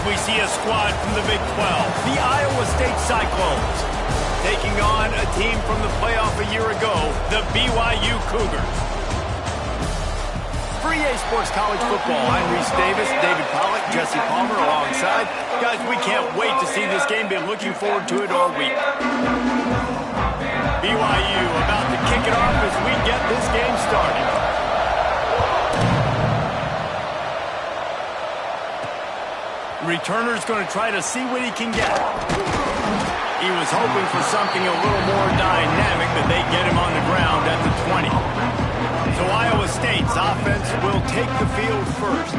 we see a squad from the Big 12, the Iowa State Cyclones, taking on a team from the playoff a year ago, the BYU Cougars. For EA Sports College Football, I'm Reese Davis, David Pollack, Jesse Palmer alongside. Guys, we can't wait to see this game. Been looking forward to it all week. BYU about to kick it off as we get this game started. Returner's going to try to see what he can get. He was hoping for something a little more dynamic, but they get him on the ground at the 20. So Iowa State's offense will take the field first.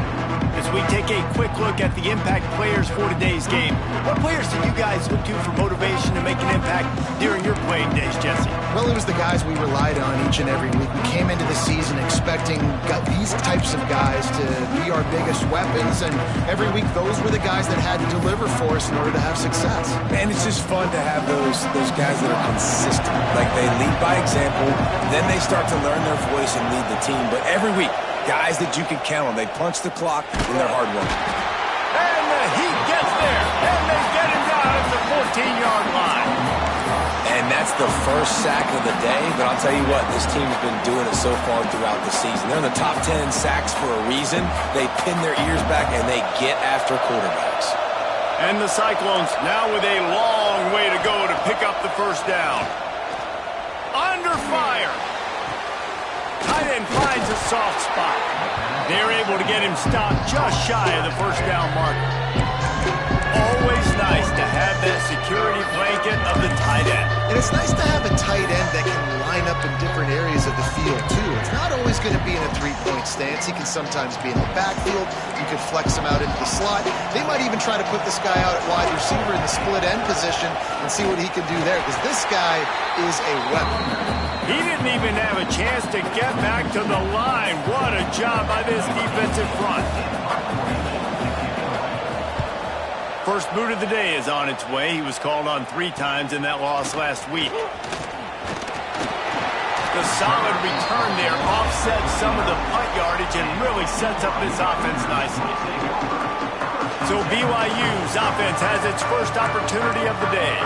As we take a quick look at the impact players for today's game, what players did you guys look to for motivation to make an impact during your playing days, Jesse? Well, it was the guys we relied on each and every week. We came into the season expecting these types of guys to be our biggest weapons, and every week those were the guys that had to deliver for us in order to have success. And it's just fun to have those guys that are consistent. Like, they lead by example, then they start to learn their voice and lead the team. But every week, guys that you can count on. They punch the clock and they're hard work. And the Heat gets there, and they get him down at the 14-yard line. And that's the first sack of the day, but I'll tell you what, this team's been doing it so far throughout the season. They're in the top 10 in sacks for a reason. They pin their ears back and they get after quarterbacks. And the Cyclones now with a long way to go to pick up the first down. Under fire. Tight end finds a soft spot. They're able to get him stopped just shy of the first down marker. Always nice to have that security blanket of the tight end. And it's nice to have a tight end that can line up in different areas of the field, too. It's not always going to be in a three-point stance. He can sometimes be in the backfield. You could flex him out into the slot. They might even try to put this guy out at wide receiver in the split end position and see what he can do there, because this guy is a weapon. He didn't even have a chance to get back to the line. What a job by this defensive front. First boot of the day is on its way. He was called on 3 times in that loss last week. The solid return there offsets some of the punt yardage and really sets up this offense nicely. So BYU's offense has its first opportunity of the day.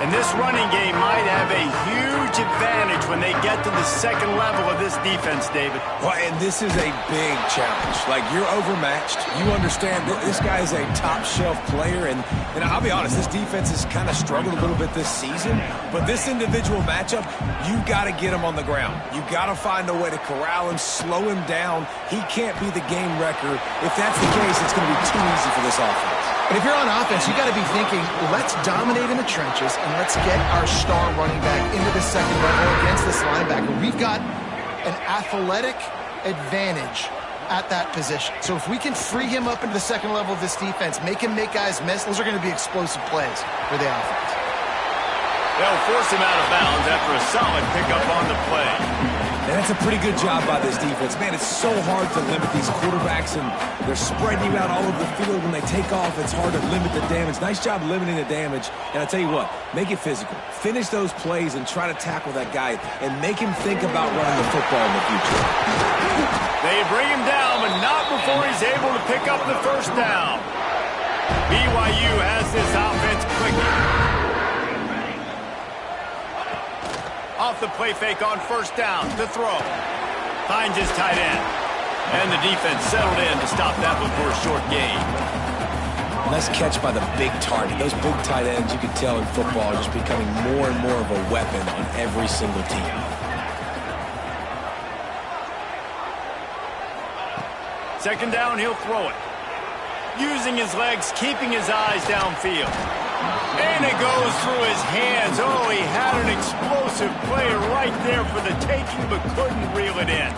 And this running game might have a huge advantage when they get to the second level of this defense, David. Well, and this is a big challenge. Like, you're overmatched. You understand that this guy is a top-shelf player. And I'll be honest, this defense has kind of struggled a little bit this season. But this individual matchup, you got to get him on the ground. You got to find a way to corral him, slow him down. He can't be the game wrecker. If that's the case, it's going to be too easy for this offense. But if you're on offense, you got to be thinking, let's dominate in the trenches and let's get our star running back into the second level against this linebacker. We've got an athletic advantage at that position. So if we can free him up into the second level of this defense, make him make guys miss, those are going to be explosive plays for the offense. They'll force him out of bounds after a solid pickup on the play. And that's a pretty good job by this defense. Man, it's so hard to limit these quarterbacks, and they're spreading you out all over the field. When they take off, it's hard to limit the damage. Nice job limiting the damage. And I'll tell you what, make it physical. Finish those plays and try to tackle that guy and make him think about running the football in the future. They bring him down, but not before he's able to pick up the first down. BYU has this offense clicking. Off the play fake on first down to throw. Finds his tight end. And the defense settled in to stop that one for a short gain. Nice catch by the big target. Those big tight ends, you can tell in football, are just becoming more and more of a weapon on every single team. Second down, he'll throw it. Using his legs, keeping his eyes downfield. And it goes through his hands. Oh, he had an explosive player right there for the taking, but couldn't reel it in.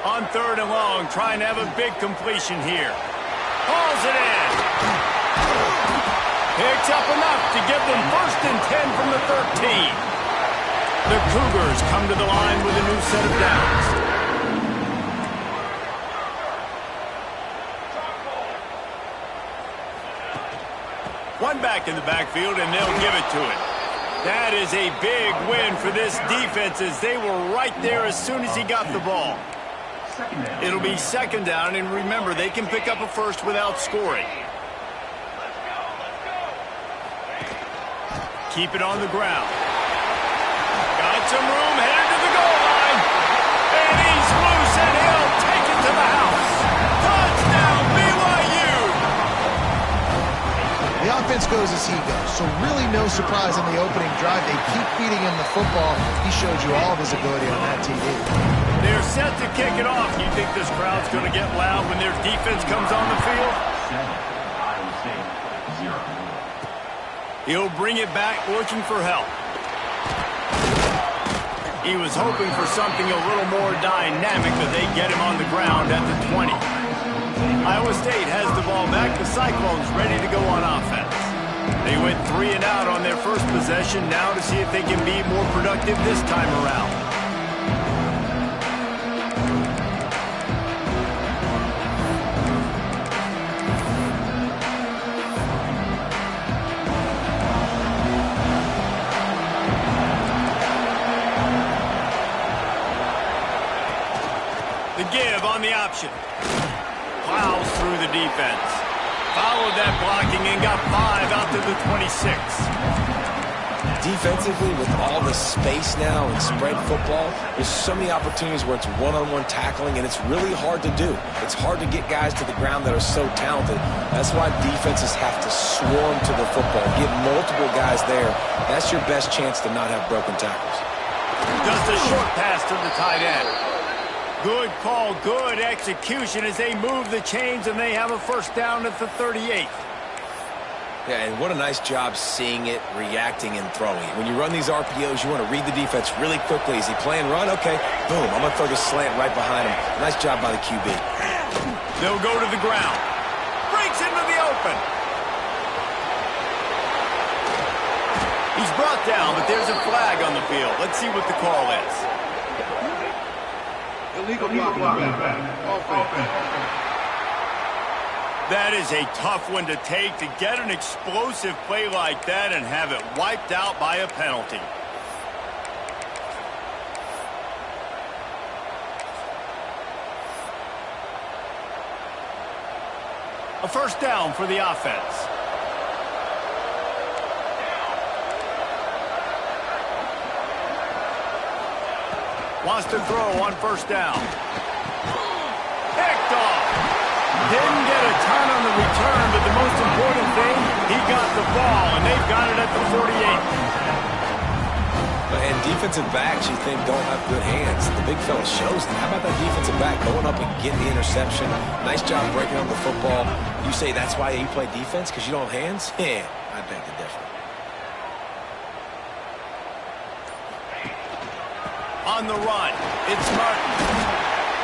On 3rd and long, trying to have a big completion here. Hauls it in. Picks up enough to give them 1st and 10 from the 13. The Cougars come to the line with a new set of downs. One back in the backfield, and they'll give it to him. That is a big win for this defense as they were right there as soon as he got the ball. It'll be second down, and remember, they can pick up a first without scoring. Keep it on the ground. Got some room, headed to the goal line. And he's loose, and he'll take it to the house. Touchdown, BYU! The offense goes as he goes, so really no surprise on the opening drive. They keep feeding him the football. He showed you all of his ability on that TD. They're set to kick it off. You think this crowd's going to get loud when their defense comes on the field? He'll bring it back, looking for help. He was hoping for something a little more dynamic, but they get him on the ground at the 20. Iowa State has the ball back. The Cyclones ready to go on offense. They went 3 and out on their first possession, now to see if they can be more productive this time around. The give on the option. Plows through the defense. Followed that blocking and got 5 out to the 26. Defensively, with all the space now and spread football, there's so many opportunities where it's one-on-one tackling, and it's really hard to do. It's hard to get guys to the ground that are so talented. That's why defenses have to swarm to the football, get multiple guys there. That's your best chance to not have broken tackles. Just a short pass to the tight end. Good call, good execution as they move the chains, and they have a first down at the 38. Yeah, and what a nice job seeing it, reacting, and throwing. When you run these RPOs, you want to read the defense really quickly. Is he playing run? Okay, boom, I'm going to throw the slant right behind him. Nice job by the QB. They'll go to the ground. Breaks into the open. He's brought down, but there's a flag on the field. Let's see what the call is. Illegal blocking back. Offense. That is a tough one to take, to get an explosive play like that and have it wiped out by a penalty. A first down for the offense. Wants to throw on first down. Picked off. Didn't get a ton on the return, but the most important thing, he got the ball, and they've got it at the 48. And defensive backs, you think, don't have good hands. The big fella shows them. How about that defensive back going up and getting the interception? Nice job breaking up the football. You say that's why you play defense, because you don't have hands? Yeah, I beg to differ. On the run, it's Martin.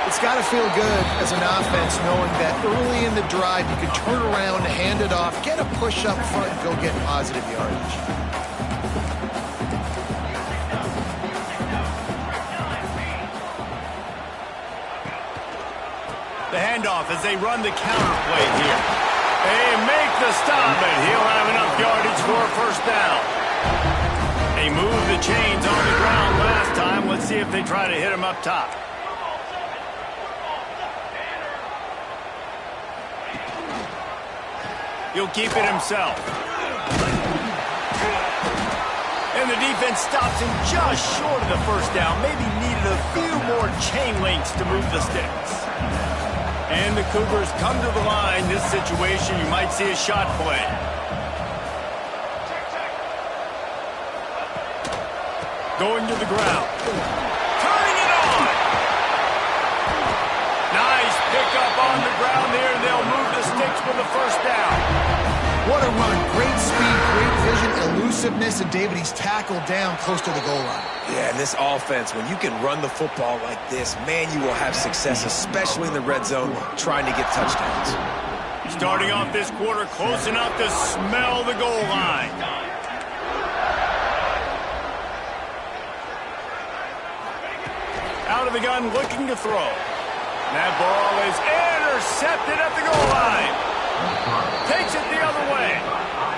It's got to feel good as an offense knowing that early in the drive you can turn around, hand it off, get a push up front, and go get positive yardage. The handoff as they run the counter play here. They make the stop, and he'll have enough yardage for a first down. They moved the chains on the ground last time. Let's see if they try to hit him up top. He'll keep it himself. And the defense stops him just short of the first down. Maybe needed a few more chain links to move the sticks. And the Cougars come to the line. This situation, you might see a shot play. Going to the ground. Turning it on. Nice pickup on the ground there. They'll move the sticks with the first down. What a run. Great speed, great vision, elusiveness, and David, he's tackled down close to the goal line. Yeah, and this offense, when you can run the football like this, man, you will have success, especially in the red zone, trying to get touchdowns. Starting off this quarter close enough to smell the goal line. Out of the gun, looking to throw. That ball is intercepted at the goal line. Takes it the other way.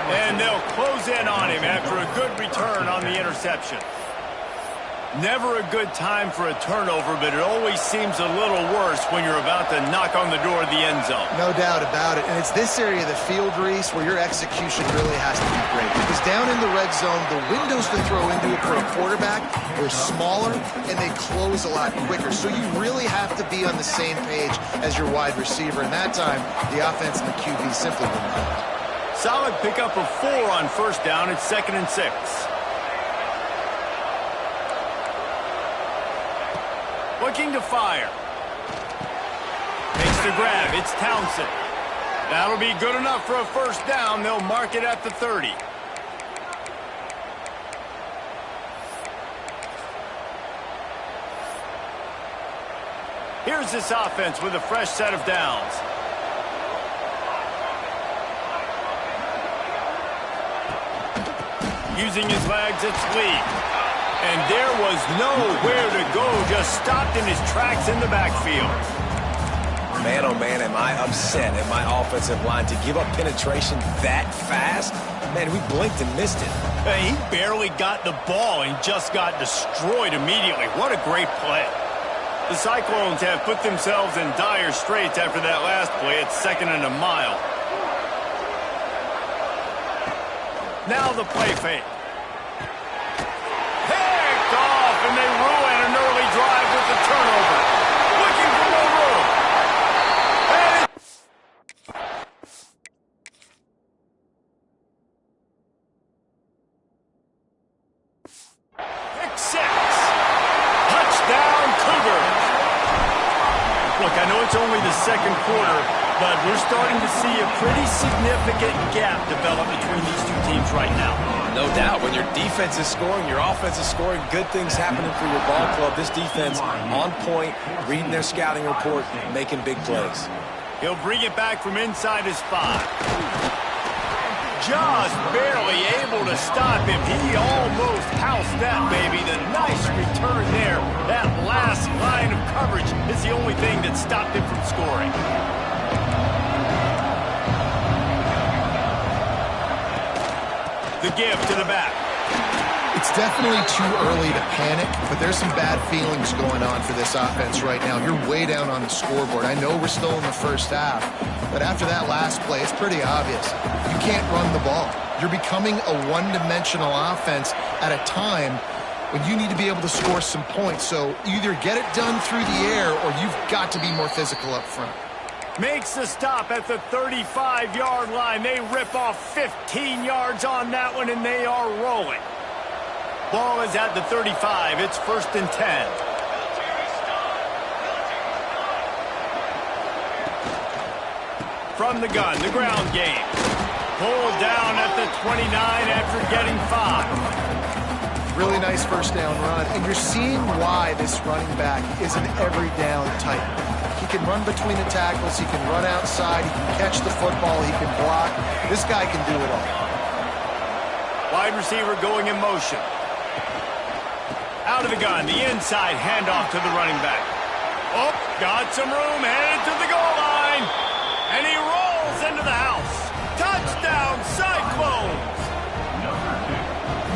And they'll close in on him after a good return on the interception. Never a good time for a turnover, but it always seems a little worse when you're about to knock on the door of the end zone. No doubt about it. And it's this area of the field, Reese, where your execution really has to be great. Because down in the red zone, the windows to throw into it for a quarterback are smaller, and they close a lot quicker. So you really have to be on the same page as your wide receiver. And that time, the offense and the QB simply wouldn't help. Solid pickup of 4 on first down. It's 2nd and 6. Looking to fire. Makes the grab. It's Townsend. That'll be good enough for a first down. They'll mark it at the 30. Here's this offense with a fresh set of downs. Using his legs, it's Lee. And there was nowhere to go, just stopped in his tracks in the backfield. Man, oh man, am I upset at my offensive line to give up penetration that fast? Man, we blinked and missed it. He barely got the ball and just got destroyed immediately. What a great play. The Cyclones have put themselves in dire straits after that last play. It's 2nd and a mile. Now the play fake. And they ruin an early drive with the turnover. Looking for more room. Pick 6. Touchdown, Cougars. Look, I know it's only the 2nd quarter, but we're starting to see a pretty significant gap develop between these two teams right now. No doubt. When your defense is scoring, your offense is scoring, good things happening for your ball club. This defense on point, reading their scouting report, making big plays. He'll bring it back from inside his 5. Just barely able to stop him. He almost housed that, baby. The nice return there. That last line of coverage is the only thing that stopped him from scoring. The give to the back. It's definitely too early to panic, but there's some bad feelings going on for this offense right now. You're way down on the scoreboard. I know we're still in the first half, but after that last play, it's pretty obvious. You can't run the ball. You're becoming a one-dimensional offense at a time when you need to be able to score some points. So either get it done through the air or you've got to be more physical up front. Makes the stop at the 35-yard line. They rip off 15 yards on that one, and they are rolling. Ball is at the 35. It's 1st and 10. From the gun, the ground game. Pulled down at the 29 after getting 5. Really nice first down run, and you're seeing why this running back is an every down type. He can run between the tackles, he can run outside, he can catch the football, he can block. This guy can do it all. Wide receiver going in motion. Out of the gun, the inside handoff to the running back. Oh, got some room, headed to the goal line. And he rolls into the house. Touchdown, Cyclones!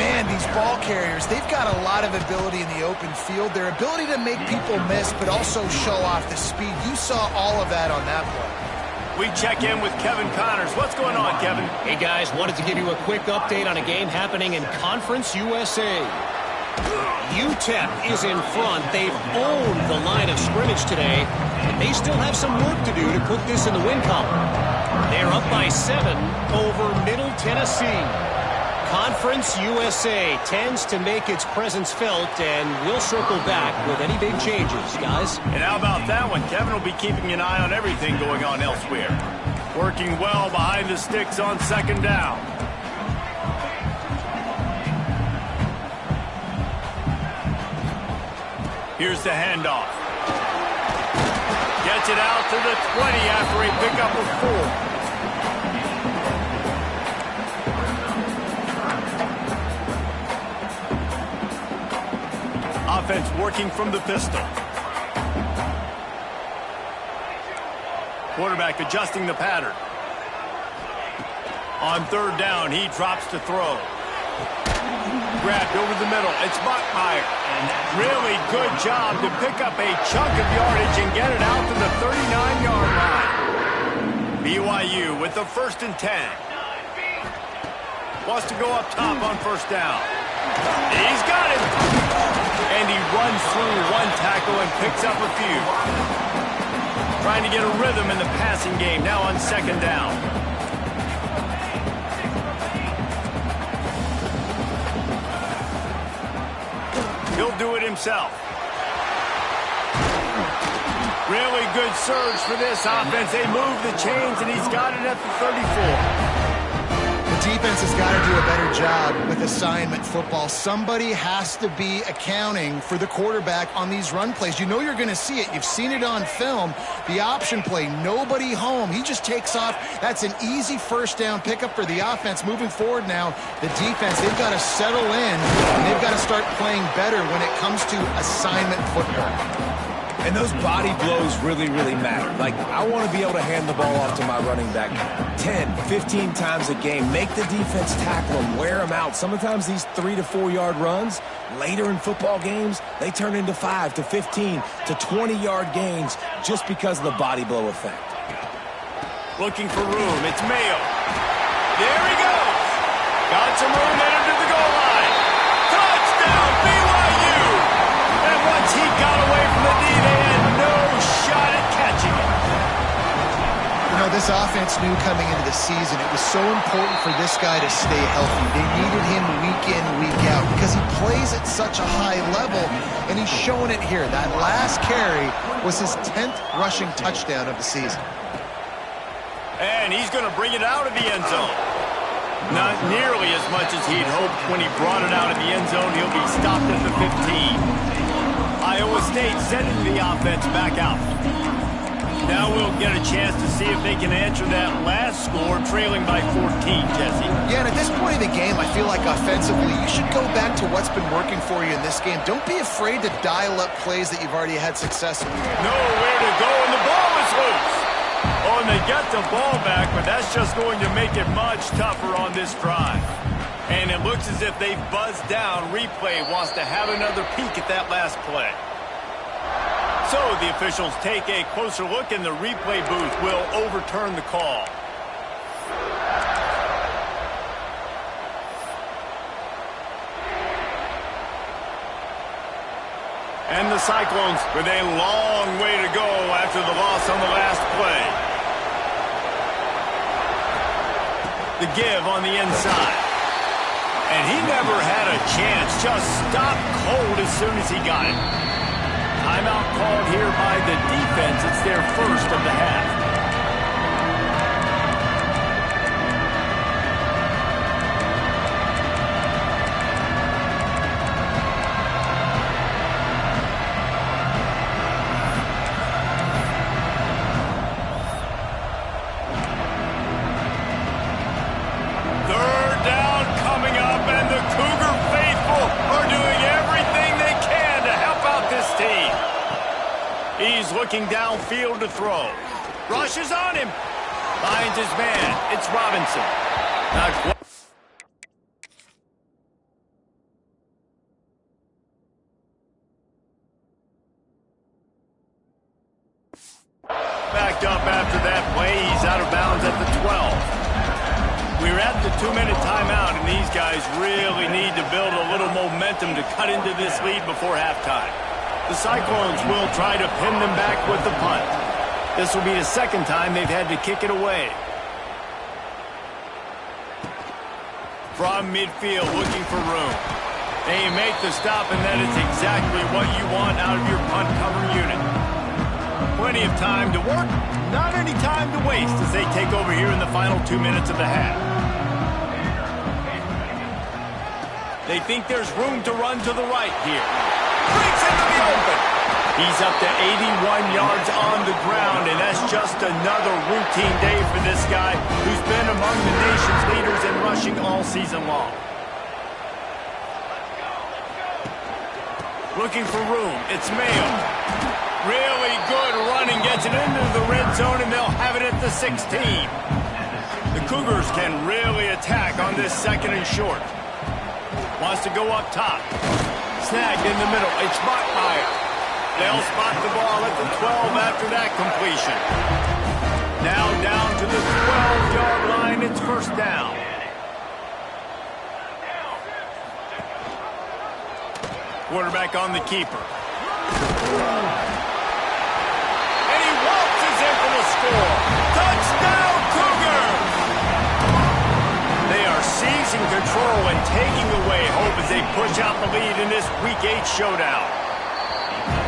Man, these ball carriers, they've got a lot of ability in the open field. Their ability to make people miss, but also show off the speed. You saw all of that on that play. We check in with Kevin Connors. What's going on, Kevin? Hey, guys, wanted to give you a quick update on a game happening in Conference USA. UTEP is in front. They've owned the line of scrimmage today, and they still have some work to do to put this in the win column. They're up by 7 over Middle Tennessee. Conference USA tends to make its presence felt, and we'll circle back with any big changes, guys. And how about that one? Kevin will be keeping an eye on everything going on elsewhere. Working well behind the sticks on 2nd down. Here's the handoff. Gets it out to the 20 after a pickup of 4. Offense working from the pistol. Quarterback adjusting the pattern. On 3rd down, he drops to throw. grabbed over the middle. It's Bachmeier. Really good job to pick up a chunk of yardage and get it out to the 39-yard line. BYU with the 1st and 10. Wants to go up top on 1st down. He's got it. And he runs through one tackle and picks up a few. Trying to get a rhythm in the passing game now on 2nd down. He'll do it himself. Really good surge for this offense. They move the chains, and he's got it at the 34. The defense has got to do a better job with assignment football. Somebody has to be accounting for the quarterback on these run plays. You know you're going to see it. You've seen it on film. The option play, nobody home. He just takes off. That's an easy 1st down pickup for the offense. Moving forward now, the defense, they've got to settle in, and they've got to start playing better when it comes to assignment football. And those body blows really, really matter. Like, I want to be able to hand the ball off to my running back 10, 15 times a game. Make the defense tackle him, wear him out. Sometimes these 3 to 4 yard runs, later in football games, they turn into 5 to 15 to 20-yard gains just because of the body blow effect. Looking for room. It's Mayo. There he goes. Got some room, headed to the goal line. Touchdown, BYU! And once he got away from the D, they had no shot at catching it. You know, this offense knew coming into the season it was so important for this guy to stay healthy. They needed him week in, week out because he plays at such a high level, and he's showing it here. That last carry was his 10th rushing touchdown of the season. And he's going to bring it out of the end zone. Not nearly as much as he'd hoped when he brought it out of the end zone. He'll be stopped at the 15. Iowa State sending the offense back out. Now we'll get a chance to see if they can answer that last score, trailing by 14, Jesse. Yeah, and at this point in the game, I feel like offensively, you should go back to what's been working for you in this game. Don't be afraid to dial up plays that you've already had success with. Nowhere to go, and the ball is loose. Oh, and they get the ball back, but that's just going to make it much tougher on this drive. And it looks as if they've buzzed down. Replay wants to have another peek at that last play. So the officials take a closer look, and the replay booth will overturn the call. And the Cyclones with a long way to go after the loss on the last play. The give on the inside. And he never had a chance. Just stopped cold as soon as he got it. Timeout called here by the defense. It's their 1st of the half. Looking downfield to throw. Rushes on him. Finds his man. It's Robinson. Not quite. Backed up after that play. He's out of bounds at the 12. We're at the 2-minute timeout, and these guys really need to build a little momentum to cut into this lead before halftime. The Cyclones will try to pin them back with the punt. This will be the 2nd time they've had to kick it away. From midfield, looking for room. They make the stop, and that is exactly what you want out of your punt cover unit. Plenty of time to work, not any time to waste as they take over here in the final 2 minutes of the half. They think there's room to run to the right here. Breaks into the open. He's up to 81 yards on the ground, and that's just another routine day for this guy who's been among the nation's leaders in rushing all season long. Looking for room. It's Mayo. Really good running. Gets it into the red zone, and they'll have it at the 16. The Cougars can really attack on this 2nd and short. Wants to go up top. Snagged in the middle. It's Bachmeier. They'll spot the ball at the 12 after that completion. Now down to the 12-yard line. It's first down. Quarterback on the keeper. And he waltzes in for the score. Touchdown, Cougars! They are seizing control and taking away hope as they push out the lead in this Week 8 showdown.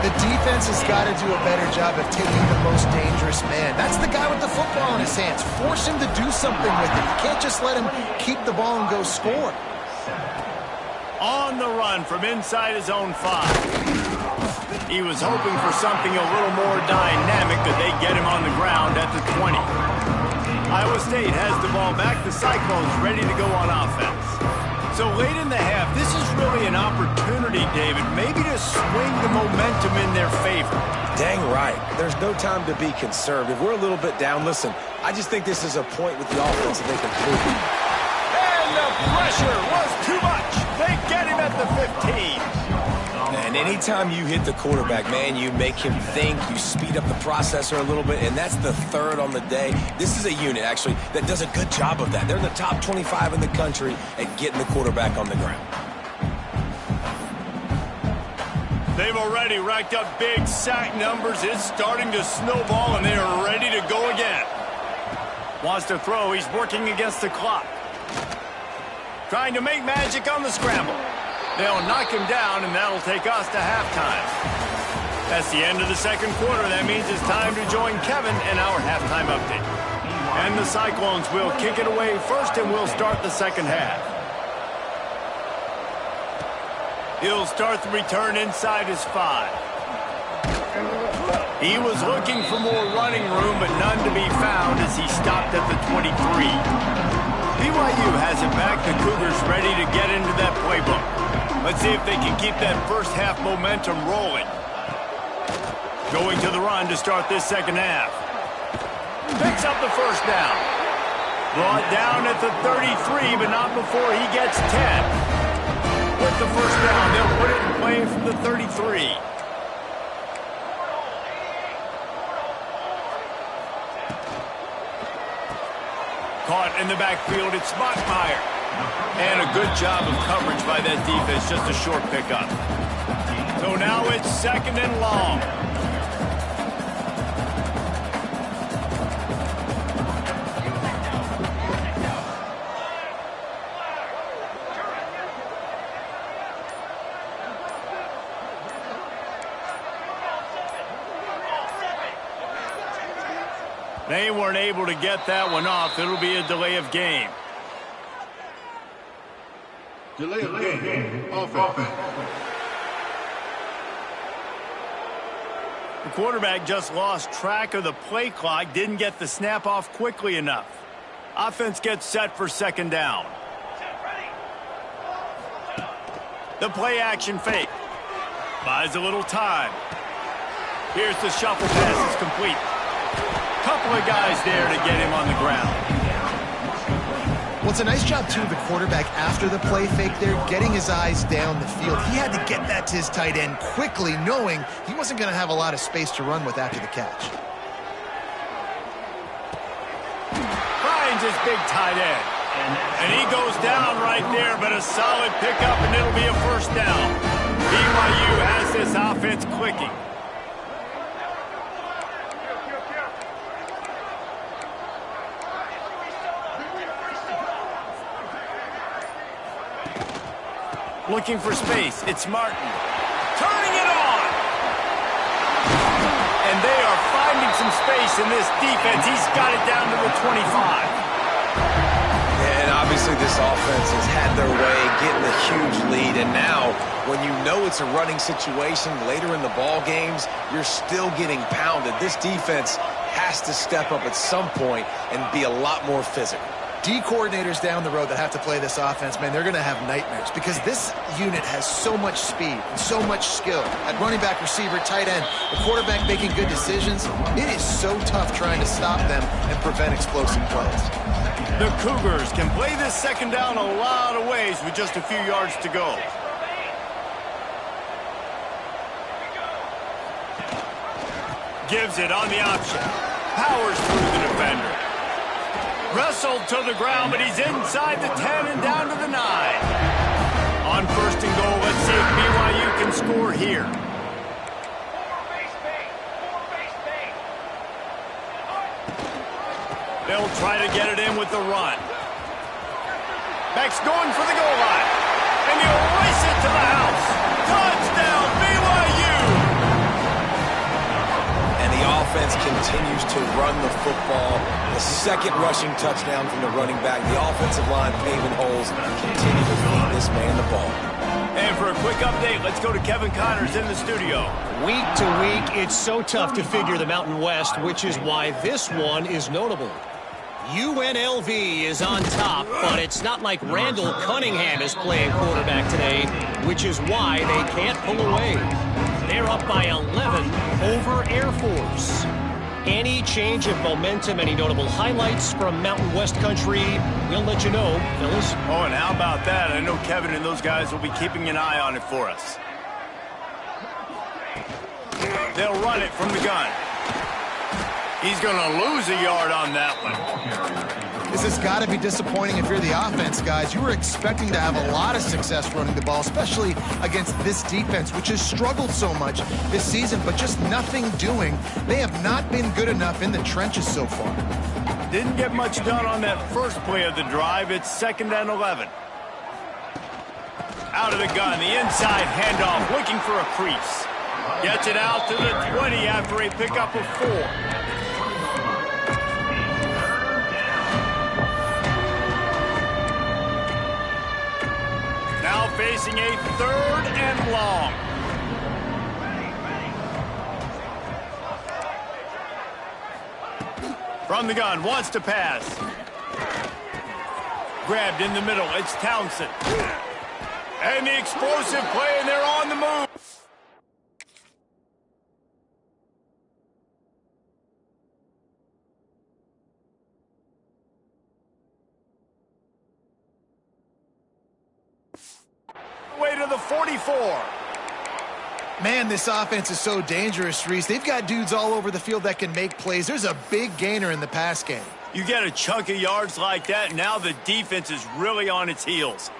The defense has got to do a better job of taking the most dangerous man. That's the guy with the football in his hands. Force him to do something with it. You can't just let him keep the ball and go score. On the run from inside his own 5. He was hoping for something a little more dynamic that they get him on the ground at the 20. Iowa State has the ball back. The Cyclones ready to go on offense. So late in the half, this is really an opportunity, David, maybe to swing the momentum in their favor. Dang right. There's no time to be conservative. We're a little bit down. Listen, I just think this is a point with the offense that they can prove. And the pressure was too much. They get him at the 15. And anytime you hit the quarterback, man, you make him think, you speed up the processor a little bit, and that's the third on the day. This is a unit, actually, that does a good job of that. They're in the top 25 in the country at getting the quarterback on the ground. They've already racked up big sack numbers. It's starting to snowball, and they are ready to go again. Wants to throw. He's working against the clock. Trying to make magic on the scramble. They'll knock him down, and that'll take us to halftime. That's the end of the second quarter. That means it's time to join Kevin in our halftime update. And the Cyclones will kick it away first, and we'll start the second half. He'll start the return inside his 5. He was looking for more running room, but none to be found as he stopped at the 23. BYU has it back. The Cougars ready to get into that playbook. Let's see if they can keep that first half momentum rolling. Going to the run to start this second half. Picks up the first down. Brought down at the 33, but not before he gets 10. With the first down, they'll put it in play from the 33. Caught in the backfield, it's Bachmeier. And a good job of coverage by that defense, just a short pickup. So now it's second and long. They weren't able to get that one off. It'll be a delay of game. Delay of game. Offense. The quarterback just lost track of the play clock, didn't get the snap off quickly enough. Offense gets set for second down. The play action fake. Buys a little time. Here's the shuffle pass. It's complete. Couple of guys there to get him on the ground. Well, it's a nice job, too, of the quarterback after the play fake there, getting his eyes down the field. He had to get that to his tight end quickly, knowing he wasn't going to have a lot of space to run with after the catch. Finds his big tight end. And he goes down right there, but a solid pickup, and it'll be a first down. BYU has this offense clicking. Looking for space. It's Martin. Turning it on. And they are finding some space in this defense. He's got it down to the 25. And obviously this offense has had their way getting a huge lead. And now, when you know it's a running situation later in the ball games, you're still getting pounded. This defense has to step up at some point and be a lot more physical. D coordinators down the road that have to play this offense, man, they're going to have nightmares because this unit has so much speed and so much skill. At running back, receiver, tight end, the quarterback making good decisions, it is so tough trying to stop them and prevent explosive plays. The Cougars can play this second down a lot of ways with just a few yards to go. Gives it on the option. Powers through the defender. Wrestled to the ground, but he's inside the 10 and down to the 9. On first and goal, let's see if BYU can score here. They'll try to get it in with the run. Beck's going for the goal line. And he'll race it to the house. Touchdown, BYU! And the offense continues to run the football. The second rushing touchdown from the running back. The offensive line paving holes. Continue to feed this man the ball. And for a quick update, let's go to Kevin Connors in the studio. Week to week, it's so tough to figure the Mountain West, which is why this one is notable. UNLV is on top, but it's not like Randall Cunningham is playing quarterback today, which is why they can't pull away. They're up by 11 over Air Force. Any change of momentum, any notable highlights from Mountain West country, we'll let you know, fellas. Oh, and how about that? I know Kevin and those guys will be keeping an eye on it for us. They'll run it from the gun. He's going to lose a yard on that one. This has got to be disappointing if you're the offense, guys. You were expecting to have a lot of success running the ball, especially against this defense, which has struggled so much this season, but just nothing doing. They have not been good enough in the trenches so far. Didn't get much done on that first play of the drive. It's 2nd and 11. Out of the gun, the inside handoff, looking for a crease. Gets it out to the 20 after a pickup of 4. Now facing a 3rd and long. From the gun, wants to pass. Grabbed in the middle, it's Townsend. And the explosive play, and they're on the move. Way to the 44. Man, this offense is so dangerous, Reese. They've got dudes all over the field that can make plays. There's a big gainer in the pass game. You get a chunk of yards like that, now the defense is really on its heels.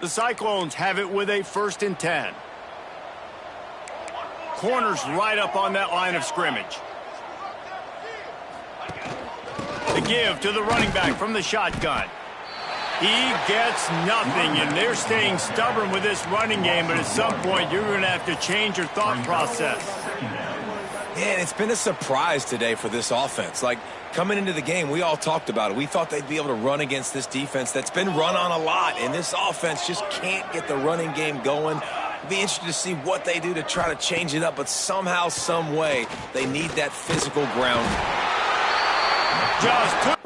The Cyclones have it with a 1st and 10. Corners right up on that line of scrimmage. The give to the running back from the shotgun. He gets nothing, and they're staying stubborn with this running game, but at some point you're going to have to change your thought process. Man, it's been a surprise today for this offense. Like, coming into the game, we all talked about it. We thought they'd be able to run against this defense that's been run on a lot, and this offense just can't get the running game going. Be interested to see what they do to try to change it up, but somehow, some way, they need that physical ground. Just took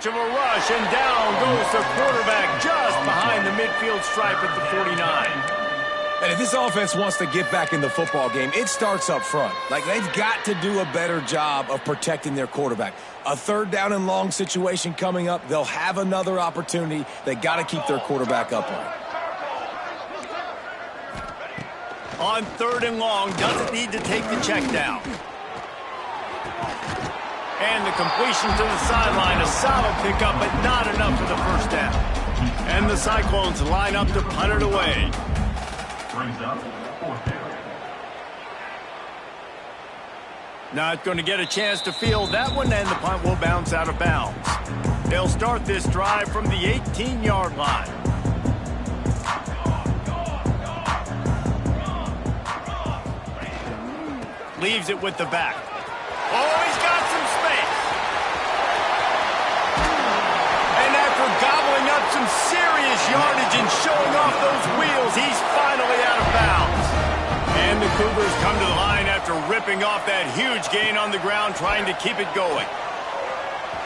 of a rush, and down goes the quarterback just behind the midfield stripe at the 49. And if this offense wants to get back in the football game, it starts up front. Like, they've got to do a better job of protecting their quarterback. A 3rd down and long situation coming up. They'll have another opportunity. They got to keep their quarterback upright. On 3rd and long, doesn't need to take the check down. And the completion to the sideline, a solid pickup, but not enough for the 1st down. And the Cyclones line up to punt it away. Not going to get a chance to field that one, and the punt will bounce out of bounds. They'll start this drive from the 18-yard line. Leaves it with the back. Oh, he's got some space. And after gobbling some serious yardage and showing off those wheels. He's finally out of bounds. And the Cougars come to the line after ripping off that huge gain on the ground, trying to keep it going.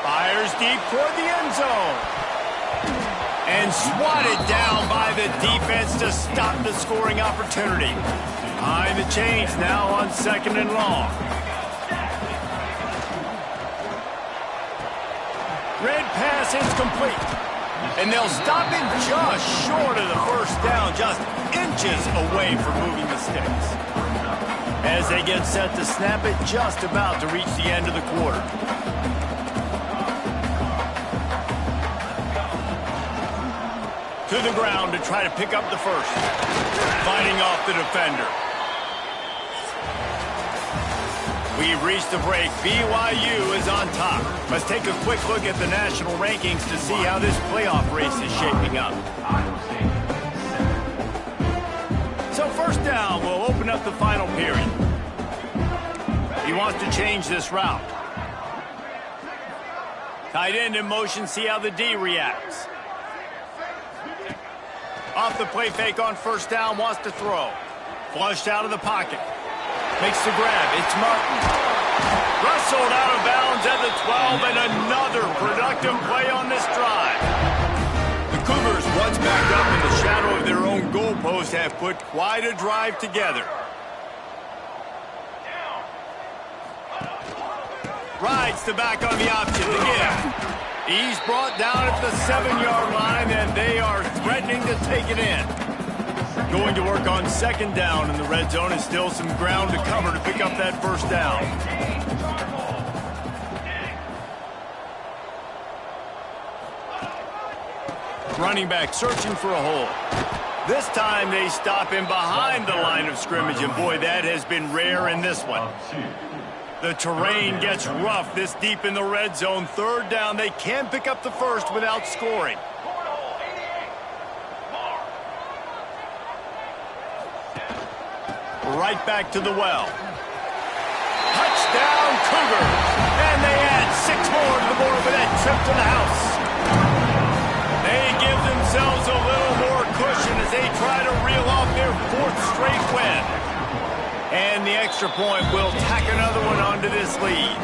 Fires deep toward the end zone. And swatted down by the defense to stop the scoring opportunity. Behind the chains now on 2nd and long. Red pass is complete. And they'll stop it just short of the first down, just inches away from moving the sticks. As they get set to snap it, just about to reach the end of the quarter. To the ground to try to pick up the first. Fighting off the defender. We've reached the break. BYU is on top. Let's take a quick look at the national rankings to see how this playoff race is shaping up. So first down, we'll open up the final period. He wants to change this route. Tight end in motion, see how the D reacts. Off the play fake on first down, wants to throw. Flushed out of the pocket. Makes the grab. It's Martin. Wrestled out of bounds at the 12, and another productive play on this drive. The Cougars, once back up in the shadow of their own goalpost, have put quite a drive together. Rides the back on the option to give. He's brought down at the 7-yard line, and they are threatening to take it in. Going to work on 2nd down in the red zone, and still some ground to cover to pick up that first down. Running back searching for a hole. This time they stop him behind the line of scrimmage, and boy, that has been rare in this one. The terrain gets rough this deep in the red zone. 3rd down, they can pick up the first without scoring. Right back to the well. Touchdown, Cougars. And they add 6 more to the board with that trip to the house. They give themselves a little more cushion as they try to reel off their 4th straight win. And the extra point will tack another one onto this lead.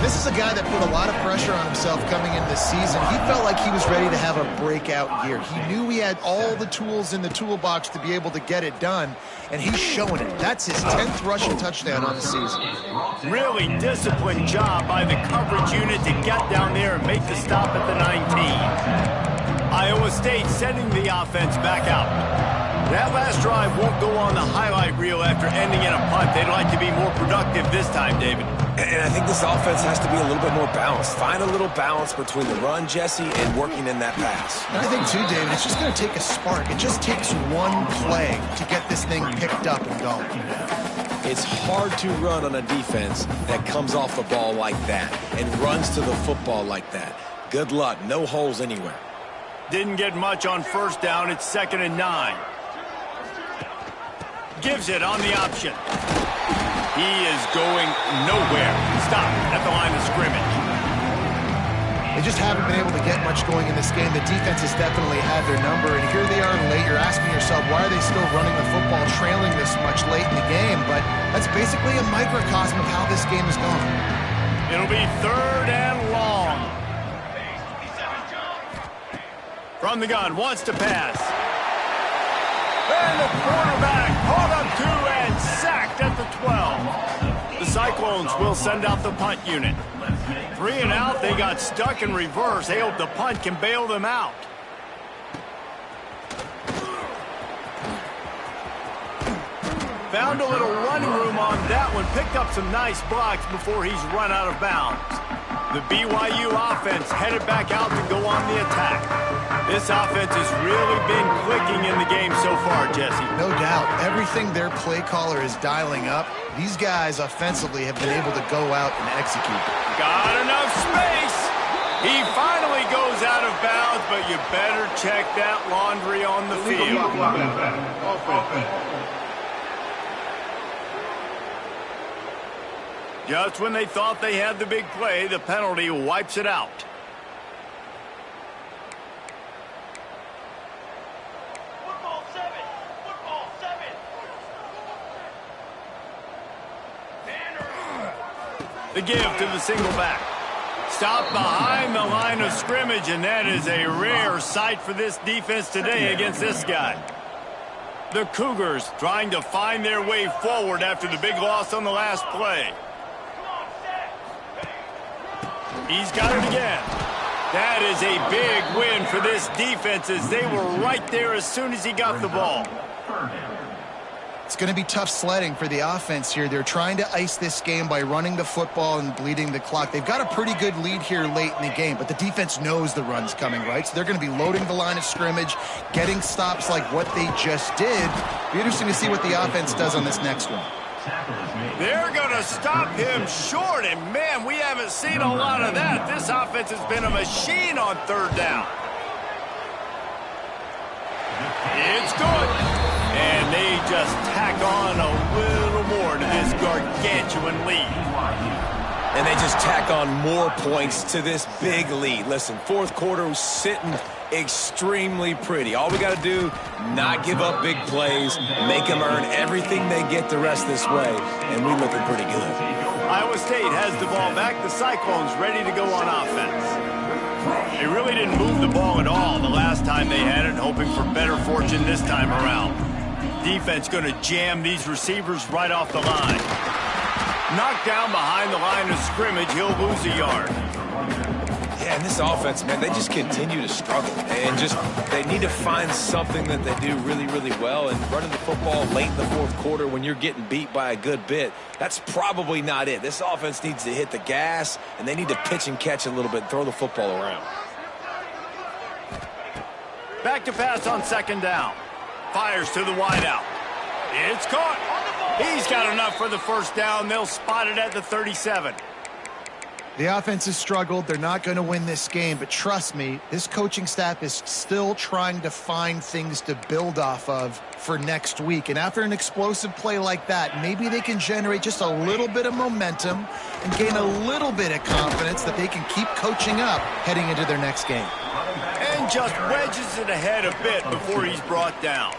This is a guy that put a lot of pressure on himself coming into this season. He felt like he was ready to have a breakout year. He knew he had all the tools in the toolbox to be able to get it done, and he's showing it. That's his 10th rushing touchdown on the season. Really disciplined job by the coverage unit to get down there and make the stop at the 19. Iowa State sending the offense back out. That last drive won't go on the highlight reel after ending in a punt. They'd like to be more productive this time, David. And I think this offense has to be a little bit more balanced. Find a little balance between the run, Jesse, and working in that pass. And I think, too, David, it's just going to take a spark. It just takes one play to get this thing picked up and going. It's hard to run on a defense that comes off the ball like that and runs to the football like that. Good luck. No holes anywhere. Didn't get much on first down. It's 2nd and 9. Gives it on the option. He is going nowhere. Stop at the line of scrimmage. They just haven't been able to get much going in this game. The defense has definitely had their number, and here they are late. You're asking yourself, why are they still running the football, trailing this much late in the game? But that's basically a microcosm of how this game is going. It'll be 3rd and long. From the gun, wants to pass. And the quarterback caught up to and sacked at the 12. The Cyclones will send out the punt unit. 3 and out, they got stuck in reverse. They hope the punt can bail them out. Found a little running room on that one. Picked up some nice blocks before he's run out of bounds. The BYU offense headed back out to go on the attack. This offense has really been clicking in the game so far, Jesse. No doubt. Everything their play caller is dialing up, these guys offensively have been able to go out and execute. Got enough space. He finally goes out of bounds, but you better check that laundry on the field. Just when they thought they had the big play, the penalty wipes it out. The give to the single back. Stop behind the line of scrimmage, and that is a rare sight for this defense today against this guy. The Cougars trying to find their way forward after the big loss on the last play. He's got it again. That is a big win for this defense as they were right there as soon as he got the ball. It's going to be tough sledding for the offense here. They're trying to ice this game by running the football and bleeding the clock. They've got a pretty good lead here late in the game, but the defense knows the run's coming, right? So they're going to be loading the line of scrimmage, getting stops like what they just did. Be interesting to see what the offense does on this next one. They're going to stop him short, and man, we haven't seen a lot of that. This offense has been a machine on third down. It's good. And they just tack on a little more to this gargantuan lead. And they just tack on more points to this big lead. Listen, fourth quarter was sitting extremely pretty. All we got to do, not give up big plays, make them earn everything they get the rest this way, and we're looking pretty good. Iowa State has the ball back. The Cyclones ready to go on offense. They really didn't move the ball at all the last time they had it, hoping for better fortune this time around. Defense going to jam these receivers right off the line. Knocked down behind the line of scrimmage, he'll lose a yard. Yeah, and this offense, man, they just continue to struggle. And they need to find something that they do really, really well. And running the football late in the fourth quarter when you're getting beat by a good bit, that's probably not it. This offense needs to hit the gas, and they need to pitch and catch a little bit, throw the football around. Back to pass on second down. Fires to the wideout. It's caught. He's got enough for the first down. They'll spot it at the 37. The offense has struggled. They're not going to win this game, but trust me, this coaching staff is still trying to find things to build off of for next week. And after an explosive play like that, maybe they can generate just a little bit of momentum and gain a little bit of confidence that they can keep coaching up heading into their next game. And just wedges it ahead a bit before he's brought down.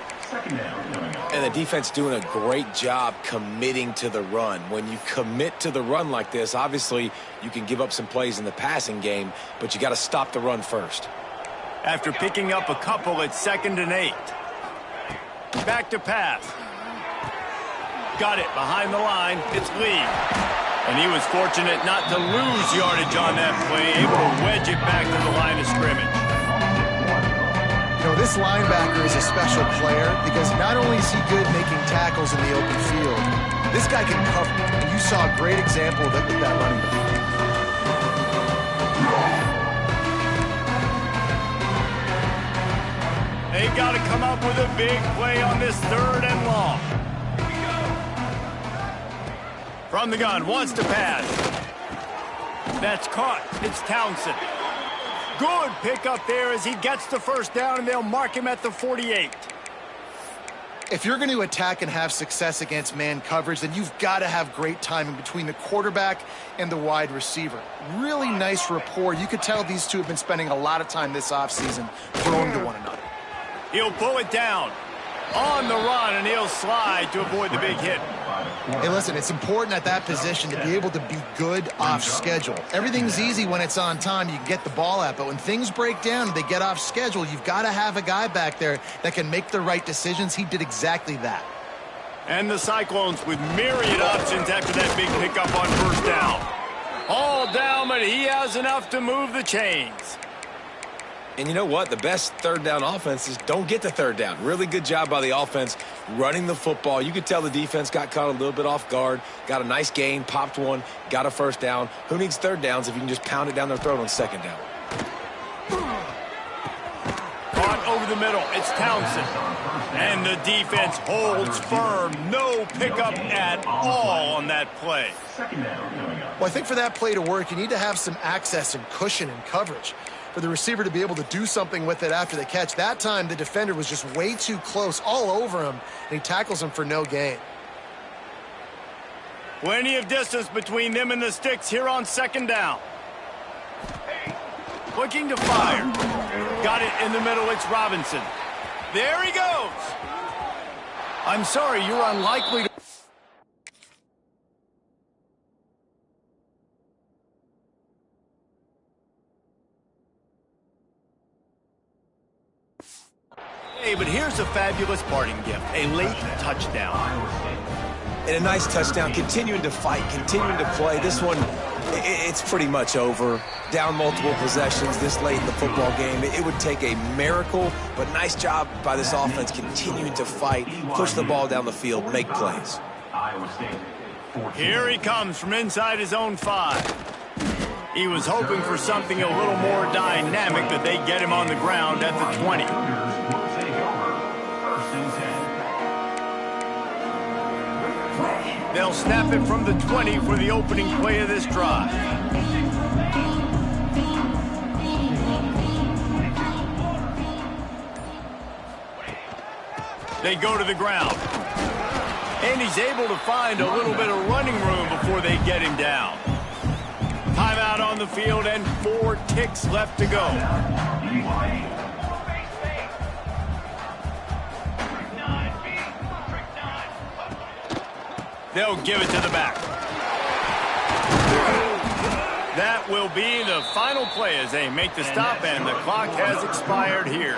And the defense doing a great job committing to the run. When you commit to the run like this, obviously you can give up some plays in the passing game, but you got to stop the run first. After picking up a couple, it's 2nd and 8. Back to pass. Got it behind the line. It's Lee. And he was fortunate not to lose yardage on that play, able to wedge it back to the line of scrimmage. You know, this linebacker is a special player because not only is he good making tackles in the open field, this guy can cover. And you saw a great example of it with that running back. They got to come up with a big play on this 3rd and long. From the gun, wants to pass. That's caught. It's Townsend. Good pickup there as he gets the first down, and they'll mark him at the 48. If you're going to attack and have success against man coverage, then you've got to have great timing between the quarterback and the wide receiver. Really nice rapport. You could tell these two have been spending a lot of time this offseason throwing to one another. He'll pull it down on the run, and he'll slide to avoid the big hit. Hey, listen, it's important at that position to be able to be good off schedule. Everything's easy when it's on time. You can get the ball out. But when things break down and they get off schedule, you've got to have a guy back there that can make the right decisions. He did exactly that. And the Cyclones with myriad options after that big pickup on first down. All down, but he has enough to move the chains. And you know what? The best third down offenses don't get to third down. Really good job by the offense running the football. You could tell the defense got caught a little bit off guard, got a nice gain, popped one, got a first down. Who needs third downs if you can just pound it down their throat on second down? Caught over the middle. It's Townsend. And the defense holds firm. No pickup at all on that play. Well, I think for that play to work, you need to have some access and cushion and coverage for the receiver to be able to do something with it after the catch. That time, the defender was just way too close, all over him, and he tackles him for no gain. Plenty of distance between them and the sticks here on second down. Looking to fire. Got it in the middle. It's Robinson. There he goes. I'm sorry, you're unlikely to... Hey, but here's a fabulous parting gift, a late touchdown. And a nice touchdown, continuing to fight, continuing to play. This one, it's pretty much over. Down multiple possessions this late in the football game. It would take a miracle, but nice job by this offense continuing to fight, push the ball down the field, make plays. Here he comes from inside his own 5. He was hoping for something a little more dynamic that they get him on the ground at the 20. They'll snap it from the 20 for the opening play of this drive. They go to the ground. And he's able to find a little bit of running room before they get him down. Timeout on the field and 4 ticks left to go. They'll give it to the back. That will be the final play as they make the stop, and the clock has expired here.